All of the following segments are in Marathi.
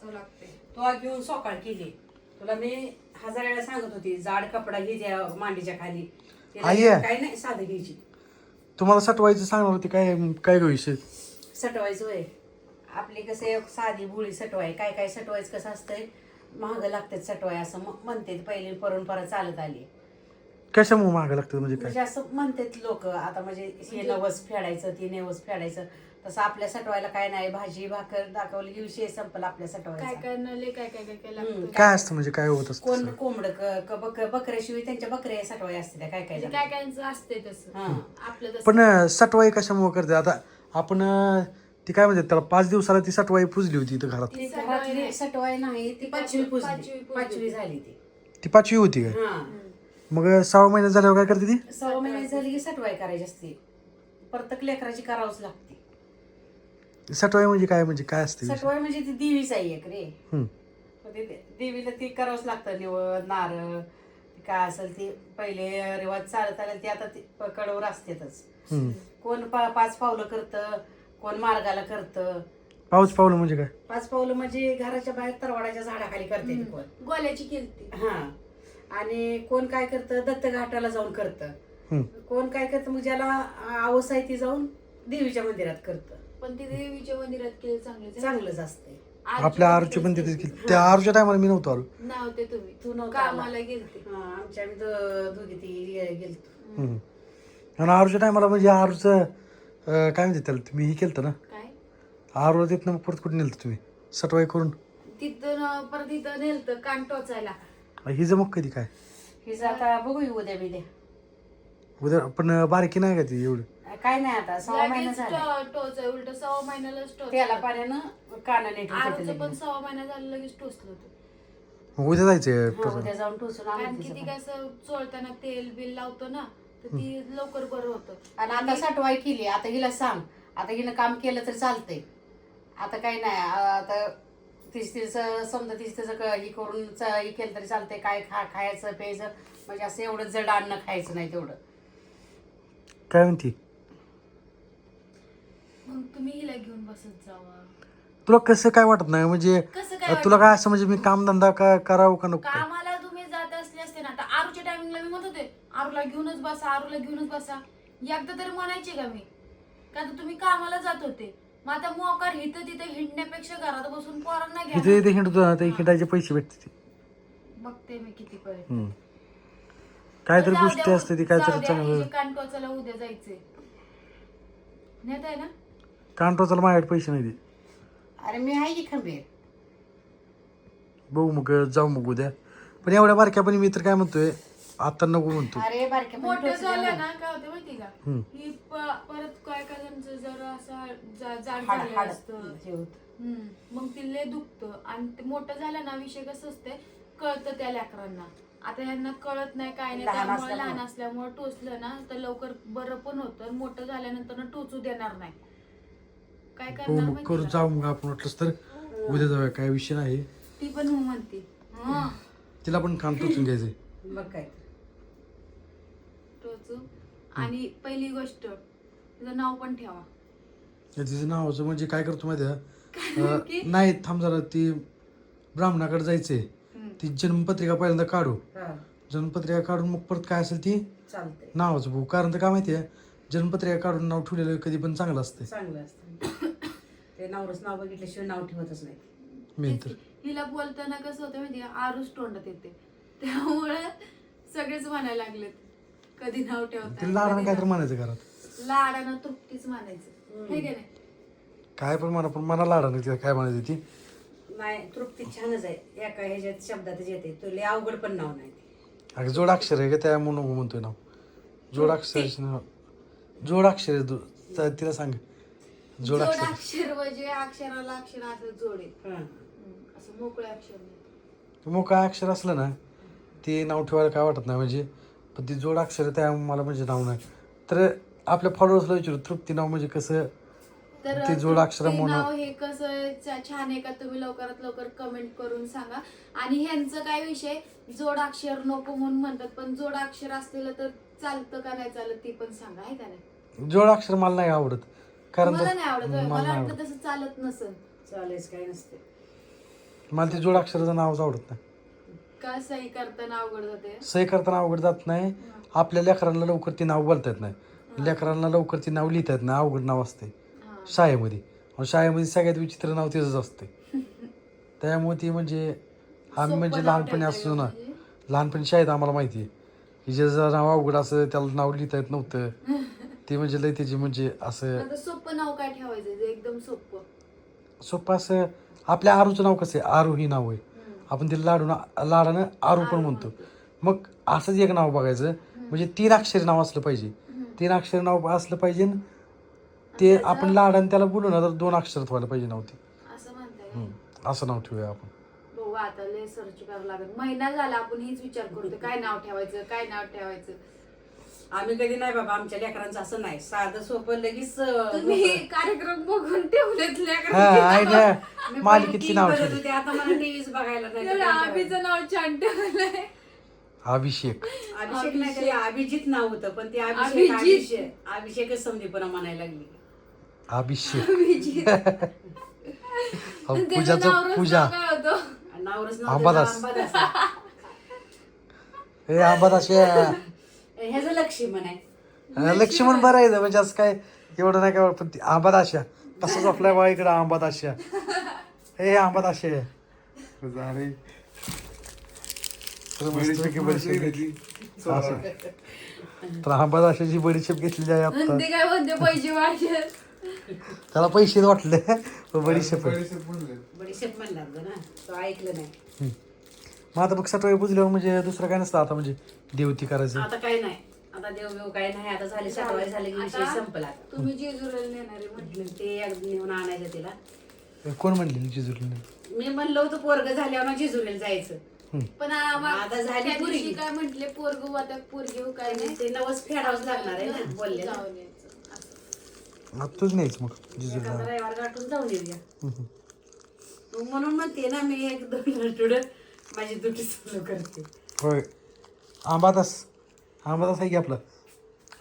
बसावं लागते. तो घेऊन सकाळ केली. तुला मी 1000 वेळा सांगत होती जाड कपडा घे त्या मांडीच्या खाली. काही नाही साधं घ्यायची. तुम्हाला सटवायचं सांगणार होती काय काय विषय? सटवायचं वय आपली कसं साधी भोळी सटवाय काय काय सटवायचं कसं असतंय महाग लागतात सटवाय असं म्हणते पहिले परंपरा चालत आली. कशामुळे महाग लागतं म्हणजे काय? म्हणजे असं म्हणतात लोक आता म्हणजे हे नवस फेडायचं ते नवस फेडायचं तसं आपल्या सटवायला काय नाही भाजी भाकर दाखवली की विषय संपला आपल्या काय सटवायचा. काय नले काय लागतं. काय असतं म्हणजे काय होत असतं? कोण कोंबड बकऱ्याशिवाय त्यांच्या बकऱ्या सटवाय असते त्या काय काय म्हणजे काय कायचं असते तसं आपलं तसं. पण सटवाई कशामुळे करते? आता आपण ती काय म्हणतात त्याला 5 दिवसाला ती सटवाई पुजली होती इथं घरात. ती घरातली सटवाई नाही ती पाचवी झाली ती 5वी होती काय? हा मग 6 महिने झाल्यावर काय करते ती? 6 महिने झाली की सटवाई करायची असते. प्रत्येक लेकराची करावंच लागते. सटवाई म्हणजे काय असते? सटवाई म्हणजे ती देवीच आहे एक रे. हम्म. देवीला ती करावंच लागतं निवड नारळ काय असेल ती पहिले रिवाज चालत आले ते आता कडवर असतेच. कोण 5 पावलं करतं कोण मार्गाला करतं. पाऊस पावलं म्हणजे काय? 5 पावलं म्हणजे घराच्या बाहेर तरवाडाच्या झाडाखाली करते कोण. गोल्याची केलती. हा आणि कोण काय करतं दत्त घाटाला जाऊन करतं. कोण काय करतं मग ज्याला आवस आहे ती जाऊन देवीच्या मंदिरात करतं. पण ते देवीच्या मंदिरात केलं चांगलंच असतंय. आपल्या आरूच्या पण तिथे त्या आरूच्या टायमाला मी नव्हतो आलो. नव्हते तुम्ही तू नव्हता कामाला गेलते. आमच्या आम्ही दोघी ती गेलतो. आणि आरूच्या टायमाला म्हणजे आरूचं काय म्हणते त्याला तुम्ही हे केलं ना काय आरूला तिथनं मग परत कुठे नेलं तुम्ही सटवाई करून? तिथं परत इथं नेलतं कान टोचायला. हिचं मग कधी काय? हिचं आता बघू उद्या बिद्या. उद्या पण बारकी नाही का ती एवढं? काय नाही आता 6 महिने लगेच झाले. टोच आहे उलट 6 महिन्यालाच टोच. त्याला पाण्यानं कानाने आरूचं पण 6 महिना झालं लगेच टोचलं होतं. मग उद्या जायचं उद्या जाऊन टोचून कारण आणू की ती तिचं. काय असं चोळताना तेल बिल लावतो ना तर ती लवकर बरं होतं. आणि आता सटवाई केली आता हिला सांग आता हिनं काम केलं तर चालतंय. आता काही नाही आता तिचं समजा तिचं हे करून हे केलं तरी चालतंय. काय खायचं प्यायचं म्हणजे असं एवढं जड अन्न खायचं नाही तेवढं. काय म्हणती? मग तुम्ही हिला घेऊन बसत जावा. तुला कसं काय वाटत नाही म्हणजे कसं काय तुला काय असं म्हणजे मी कामधंदा करावं का नको? कामाला तुम्ही जात असले असते ना आता आरूच्या टायमिंगला मी म्हणत होते आरूला घेऊनच बसा. एकदा तरी म्हणायचे का मी का तर तुम्ही कामाला जात होते. मग आता मोकार इथं तिथं हिंडण्यापेक्षा घरात बसून पोरांना इथे घ्या. हिंडतो ना ते हिंडायचे पैसे भेटते. बघते मी किती पर्यंत. काहीतरी गोष्टी असते ती काहीतरी चांगलं. कान टोचायला उद्या जायचंय नेत आहे ना. कान टोचायला माझ्याकडे पैसे नाही दे. अरे मी आहे की खंबीर. बघू मग जाऊ मग उद्या. पण एवढ्या बारक्या पण मी तर काय म्हणतोय आता नको म्हणतो. अरे बारक्या पण मोठं टोचल्या झालं ना. ना काय होतं माहिती का ही परत काय जणांचं जरा असं जाड हाड झालं असतं. हे होतं. मग ते लय दुखतं आणि ते मोठं झालं ना विषय कसं असतंय कळतं त्या लेकरांना. आता ह्यांना कळत नाही काय नाही त्यामुळे लहान असल्यामुळे टोचलं ना तर लवकर बरं पण होतं. मोठं झाल्यानंतर टोचू देणार नाही. काय हो करणार मग माहिती करू का? जाऊ मग आपण वाटलंच तर उद्या जाऊया काय विषय नाही. ती पण हो म्हणते तिला पण कान टोचून घ्यायचंय. मग काय टोचू. आणि पहिली गोष्ट तुझं नाव पण ठेवा. तिचं नावाचं म्हणजे काय करतो माहिती आहे? नाही थांब जरा ती ब्राह्मणाकडे जायचंय. ती जन्मपत्रिका पहिल्यांदा काढू. जन्मपत्रिका काढून मग परत काय असेल ती चालतंय नावाचं बघू. कारण तर काय माहितीये जन्मपत्रिका काढून नाव ठेवलेलं कधी पण चांगलं असतं. चांगलं असतं. ते नवरच नाव बघितल्याशिवाय नाव ठेवतच नाही. मेन तर हिला बोलताना कसं होतं माहिती आरूच तोंडात येते त्यामुळे सगळेच म्हणायला लागलेत कधी नाव तिला ठेवता. लाडानं काय तर म्हणायचं घरात. लाडानं तृप्तीच म्हणायचं हे का नाही. काय पण म्हणा पण मला लाडानं तिला काय म्हणायचं ती. नाही तृप्ती छानच आहे एका ह्याच्यात शब्दातच येते. तुला अवघड पण नाव नाही. अगं जोड अक्षर आहे का त्यामुळे नको म्हणतोय नाव. जोड अक्षर जोड अक्षर आहे तिला सांग. जोड अक्षर अक्षर म्हणजे अक्षराला अक्षर असं जोडे असं मोकळे अक्षर नाही. मग काय अक्षर असलं ना ते नाव ठेवायला काय वाटत नाही म्हणजे. पण ती जोड अक्षर आहे त्या मला म्हणजे नाव नाही. तर आपल्या फॉलोअर्सला विचारू तृप्ती नाव म्हणजे कसं तर ते जोड अक्षरामुळे नाव हे कसं छान आहे का तुम्ही लवकरात लवकर कमेंट करून सांगा. आणि ह्यांचं काय विषय जोड अक्षर नको म्हणून म्हणतात पण जोड अक्षर असलेलं तर चालतं का नाही चालत ती पण सांगा आहे का नाही. जोड अक्षर मला नाही आवडत. कारण मला नाही आवडत मला मला नाही वाटतं तसं चालत नसेल. चालेल काही नसते. मला ते जोडाक्षराचं नावच आवडत नाही. का सही करताना अवघड जाते. सही करताना अवघड जात नाही. आपल्या लेकरांना लवकर ती नाव बोलता येत नाही. लेकरांना लवकर ती नाव लिहिता येत नाही. अवघड नाव असते शाळेमध्ये. आणि शाळेमध्ये सगळ्यात विचित्र नाव तेच असते. त्यामुळे ती म्हणजे आम्ही म्हणजे लहानपणी असतो ना, लहानपणी शाळेत आम्हाला माहिती आहे की ज्याचं नाव अवघड असं त्याला नाव लिहिता येत नव्हतं. ते म्हणजे लय त्याची म्हणजे असं आता सोपं नाव काय ठेवायचं जे एकदम सोपं. सोपं असं. आपल्या आरूचं नाव कसं आहे, आरू ही नाव आहे. आपण तिला लाडानं आरू पण म्हणतो. मग असंच एक नाव बघायचं म्हणजे 3 अक्षरी नाव असलं पाहिजे. 3 अक्षरी नाव असलं पाहिजे. ते आपण लाडानं त्याला बोलू ना तर 2 अक्षरात व्हायला पाहिजे नाव ते. असं म्हणताय. असं नाव ठेवूया आपण. बघू आता लय सर्च करावं लागेल. महिना झाला आपण हीच विचार करतो काय नाव ठेवायचं काय नाव ठेवायचं. आम्ही कधी नाही बाबा, आमच्या लेकरांचं असं नाही. साधं सोपं लगेच तुम्ही कार्यक्रम बघून ठेवलेत आयडिया मालिकेतली नाव ठेवली. होते. आता मला टीव्हीच बघायला नाही. अभिचं नाव छान ठेवलंय. अभिषेक. अभिषेक नाही, त्याला अभिजित नाव होतं पण ते अभिषेकच समजेपणा म्हणायला लागली. अभिषेक. त्याचं पूजाचं नाव पूजा. काय होतं. नावरच अंबादास. नव्हतं. हे अंबादास. ह्याचं लक्ष्मण आहे. लक्ष्मण बरं आहे म्हणजे असं काय एवढं नाही काय. पण ती आंबादाशा तसंच आपल्या बा इकडं आंबादाशा. हे आंबादाशा आहे. तर आंबादाशाची बडीशेप घेतलेली आहे आता. ते काय म्हणते पैसे वाढले. त्याला पैसे वाटले बडीशेप. बडीशेप म्हणला ना, तो ऐकलं नाही. मग आता बघ सटवाई पुजल्यावर म्हणजे दुसरं काय नसतं आता म्हणजे देवती करायचं. आता काय नाही, आता देव काय नाही. आता झाले 7 झाले की विषय संपला. तुम्ही जेजुरीला नेणार आहे म्हटलं. ते नेऊन आणायचं तिला. कोण म्हणले जिजूरला नाही? मी म्हणलं होतं पोरग झाल्यावर जेजुरीला जायचं. पण आता झाली त्या पोरगी. दिवशी काय म्हटले पोरगू आता पोरगी काय नाही ते नवस फेडावंच लागणार आहे ना, बोलले ना. जाऊन यायचं असं. आता तूच नाहीच मग जिजूरला. एखादा रविवार गाठून जाऊन येऊया. मग म्हणून म्हणते ना मी 1-2 आठवडे माझी दुटी चालू करते. होय. अंबादास आहे की आपलं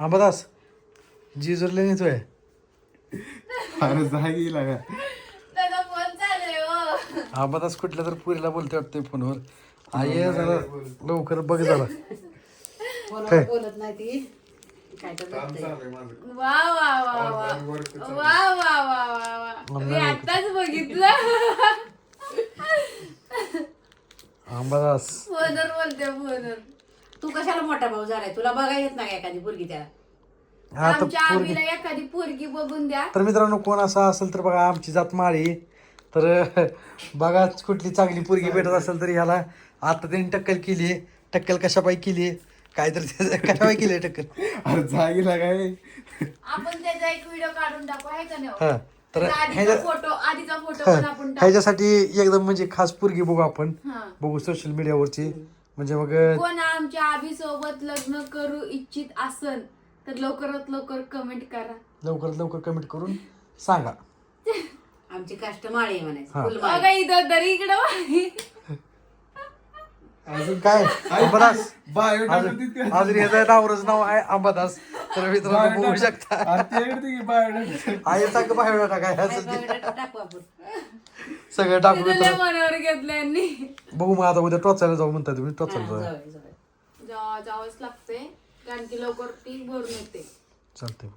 अंबादास जिजूरला नेतोय. अरे जागी लागा. त्याचा फोन चालू आहे हो. अंबादास कुठल्या तर पुरीला बोलते वाटते फोनवर. आई जरा लवकर बघ जरा. फोनवर बोलत नाही ती. काय तर काम बोलते. चालू आहे माझं. वा वा वा वा वा वा वा वा वा वा. मी आताच बघितलं. अंबादास फोनवर बोलते फोनवर. तू कशाला मोठा भाऊ झालाय, तुला बघा येत नाही एखादी पोरगी त्याला. आता आमच्या पोरगी. आम्हीला एखादी पोरगी बघून द्या. तर मित्रांनो कोण असं असेल तर बघा आमची जात माळी. तर बघा कुठली चांगली पोरगी भेटत असेल तर ह्याला आता त्यांनी टक्कल केली. टक्कल कशापाई केली काहीतरी कशापाई केली टक्कल. अरे जागी लागाय. आपण त्याचा एक व्हिडिओ काढून टाकू आहे का नाही. हा तर आधीचा फोटो पण आपण टाकू. ह्याच्यासाठी एकदम म्हणजे खास पोरगी बघू आपण. हा. बघू सोशल मीडियावरची म्हणजे मग कोण आमच्या आभीसोबत लग्न करू इच्छित असन तर लवकरात लवकर कमेंट करा. लवकरात लवकर कमेंट करून सांगा. आमची कास्ट माळी आहे म्हणायचं. हा. फुलमाळी. बघा इथं तरी इकडं अजून काय अंबादास बायो अजून याचं नावरच नाव आहे अंबादास. तर मित्रांनो बघू शकता. बायो आई सांग बायोडाटा काय असेल ते बायोडाटा टाकू आपण. सगळं टाकू तिथं लय मित्रांनो. मनावर घेतलं यांनी. बघू मग आता उद्या टोचायला जाऊ म्हणतात तुम्ही हा, टोचायला जाऊ. जाऊया. जावंच लागतंय कारण की लवकर ती भरून येते. चालतंय.